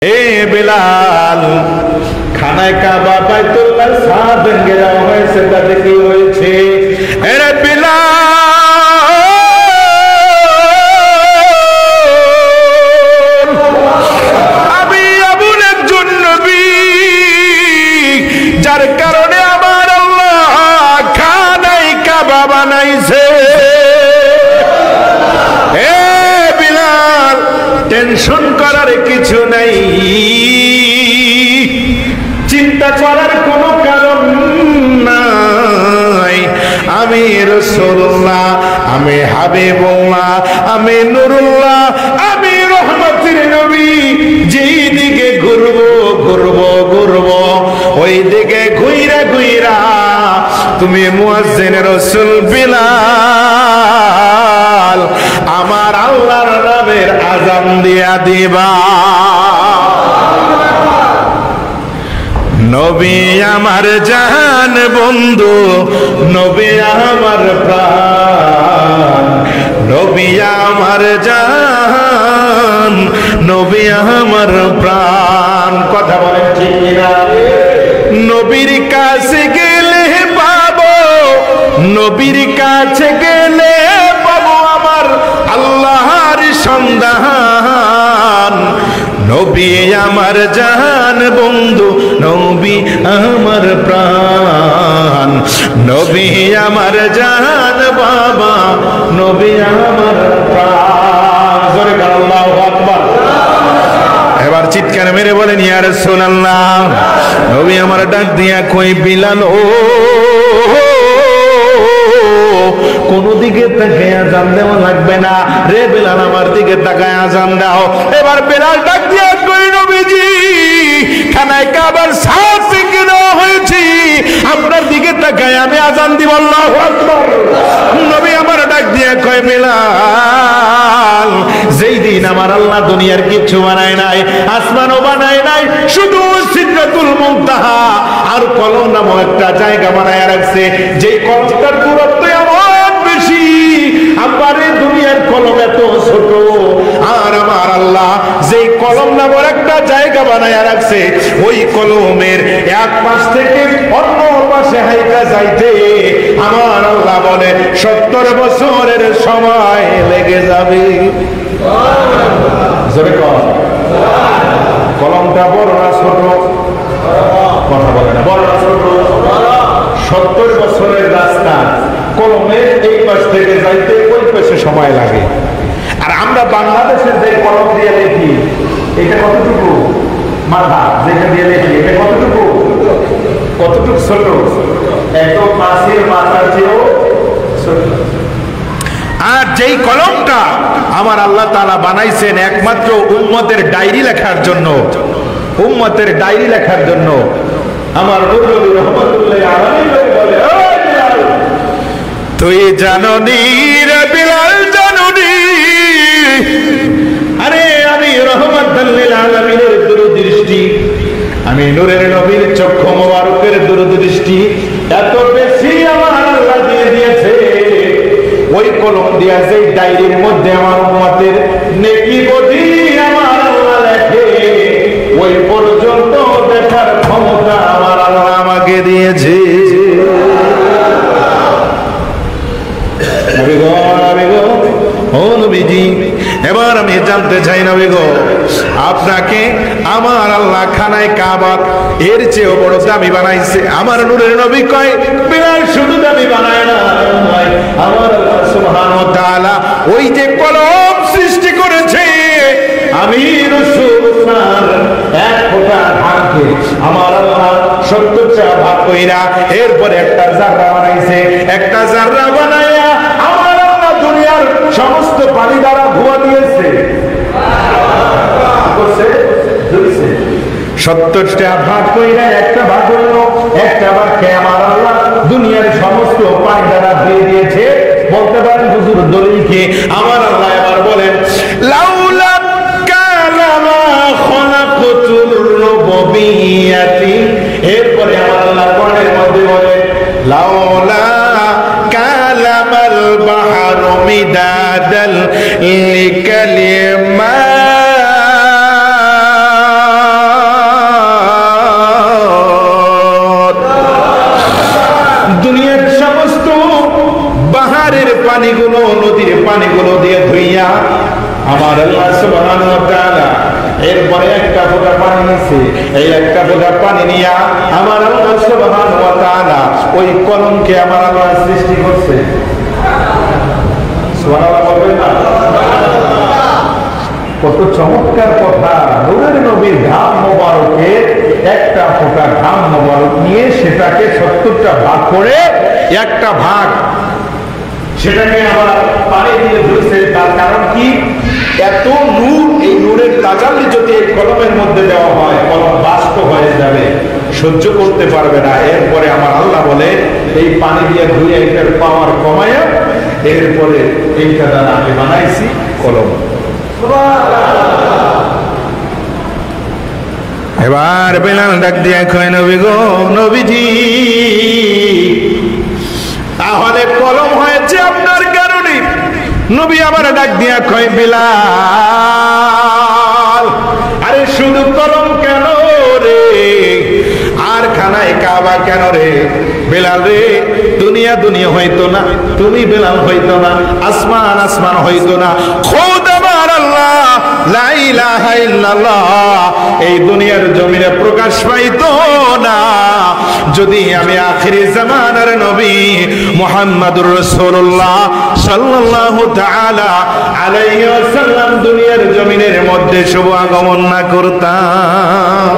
বেলাল, খানায় কাবা বাইতুল্লাহ সাদ ভেঙে দেওয়া হয়েছে, তাতে কি হয়েছে? এরে বেলাল, আমি এমন একজন নবী যার কারণে আমার আল্লাহ খানায় কাবা বানাইছে। টেনশন করার কিছু নাই, চিন্তা করার কোনো কারণ নাই। আমি রাসূলুল্লাহ, আমি হাবিবুল্লাহ, আমি নূরুল্লাহ, আমি রহমতের নবী। যেই দিকে ঘুরবো ওই দিকে ঘুইরা তুমি মুয়াজ্জিন রাসূল বিলাল আমার আল্লাহর নামের আযান দিয়া দিবা। নবী আমার জান বন্ধু, নবী আমার প্রাণ, নবী আমার জান, নবী আমার প্রাণ। কথা বলেন ঠিক না? নবীর কাছে গেলে পাবো, নবীর কাছে গেলে পাবো আমার আল্লাহর সন্ধান। নবী আমার জান বন্ধু, নবী আমার প্রাণ, নবী আমার জান বাবা, নবী আমার প্রাণ। জোরে বলেন আল্লাহু আকবার। এবার চিৎকার মেরে বলেন ইয়া রাসূলুল্লাহ। নবী আমার ডাক দিয়া কই বিলাল, ও কোন দিকে তাকায় আযান দেওয়া লাগবে না রে বেলাল, আমার দিকে তাকায় আযান দাও। এবার বেলাল ডাক দিয়া কই নবীজি, খানায় কাবার সাদ ভেঙে দেওয়া হয়েছে, আপনার দিকে তাকায় আমি আযান দিব। আল্লাহু আকবার। নবী আমার ডাক দিয়া কয় বেলাল, যেই দিন আমার আল্লাহ দুনিয়ার কিছু বানায় নাই, আসমানও বানায় নাই, শুধু সিদরাতুল মুনতাহা আর কলম নামক একটা জায়গা বানায় রাখছে, যেই কলমটার দূরত্ব এমন বেশি, আমারে দুনিয়ার কলম এত ছোট, আর আমার আল্লাহ যেই কলম নামক একটা জায়গা বানায় রাখছে, ওই কলমের এক পাশ থেকে অন্য পাশে হাইটা যাইতে আমার আল্লাহ বলে 70 বছরের সময় লেগে যাবে। জোরে কর। কলমটা বড় না ছোট? কথা বলে না, বড় না ছোট? 70 বছরের রাস্তা কলমের এই পাশ থেকে যাইতে ওই পাশে সময় লাগে। আর আমরা বাংলাদেশের যে কলম দিয়ে লিখি, এটা কতটুকু মাথা যেটা দিয়ে লিখি, এটা কতটুকু ছোট? এত মাছের মাথার চেয়েও ছোট। আর যেই কলমটা আমার আল্লাহ তাআলা বানাইছেন একমাত্র উম্মতের ডায়েরি লেখার জন্য, উম্মতের ডায়েরি লেখার জন্য, আমার নবী রহমাতুল্লাহ আলাইহি বলে, ও বিলাল তুই জাননি রে বিলাল, জাননি? আরে আমি রহমাতুল লিল আলামিনের দূরদৃষ্টি, আমি নূরের নবীর চক্ষু মোবারকের দূরদৃষ্টি এত বেশি আমার আল্লাহ দিয়ে দিয়েছে, ওই কলম দিয়া যেই ডায়েরির মধ্যে আমার উম্মতের নেকি বদি আমার আল্লাহ লেখে, ওই পর্যন্ত দেখার ক্ষমতা আমার আল্লাহ আমাকে দিয়েছে। ও নবীজি, এবার আমি জানতে চাই নবী গো, আপনাকে আমার আল্লাহ খানায় কাবা এর চেয়েও বড় দামি বানাইছে। আমার নূরের নবী কয় বিলাল শুধু দামি বানায় না, আমার আল্লাহ সুবহানাহু ওয়া তাআলা ওই যে কলম সৃষ্টি করেছে, আমি রাসূলুল্লাহর এক ফোঁটা ভাগকে আমার আল্লাহ 70টা ভাগ কইরা এরপর একটা জাররা বানাইছে। একটা জাররা বানাইয়া আমার আল্লাহ দুনিয়ার সমস্ত পানি দ্বারা ধোয়া দিয়েছে। 70টা ভাগ কইরা একটা ভাগ হলো, একটা ভাগকে আমার আল্লাহ দুনিয়ার সমস্ত পানি দ্বারা ধুয়ে দিয়েছে। বলতে পারেন হুজুর দলিল কি? আমার আল্লাহ এবার বলেন লাউলা কালামা খলাকতুর রুবুবিয়াতি, এরপরে আমার আল্লাহ কোরআনের মধ্যে বলেন লাউলা কালামাল বাহরু মিদাদাল লিকালিমাত এরপরে একটা ফোঁটা পানি নিছে, এই একটা ফোঁটা পানি নিয়া আমার আল্লাহ সুবহানাহু ওয়া তাআলা ওই কলমকে আমার আল্লাহ সৃষ্টি করছে। সুবহানাল্লাহ বলবেন না? কত চমৎকার কথা! নূরের নবীর ঘাম মোবারকে একটা ফোঁটা ঘাম মোবারক নিয়ে সেটাকে 70টা ভাগ করে একটা ভাগ সেটাকে আবার পানি দিয়ে ধুইছে। তার কারণ কি? এত নূর, এই নূরের তাজাল্লি যদি এই কলমের মধ্যে দেওয়া হয়, কলম বাষ্প হয়ে যাবে, সহ্য করতে পারবে না। এরপরে আমার আল্লাহ বলে এই পানি দিয়ে ধুয়ে এটার পাওয়ার কমায়া এরপরে এইটা দ্বারা আমি বানাইছি কলম। এবার বেলাল ডাক দিয়ে কয়, নবী গো, নবীজি, তাহলে কলম হয়েছে আপনার কারণে। নবী আবার ডাক দিয়া কয়, বেলাল, আরে শুধু কলম কেন রে, আর খানায় কাবা কেন রে? বেলাল রে, দুনিয়া দুনিয়া হইতো না, তুমি বেলাল হইতো না, আসমান আসমান হইতো না, খোদ আমার আল্লাহ লা ইলাহা ইল্লাল্লাহ এই দুনিয়ার জমিনে প্রকাশ পাইতো না যদি আমি আখিরি জামানার নবী মুহাম্মদুর রাসূলুল্লাহ সাল্লাল্লাহু তাআলা আলাইহি ওয়াসাল্লাম দুনিয়ার জমিনের মধ্যে শুভ আগমন না করতাম।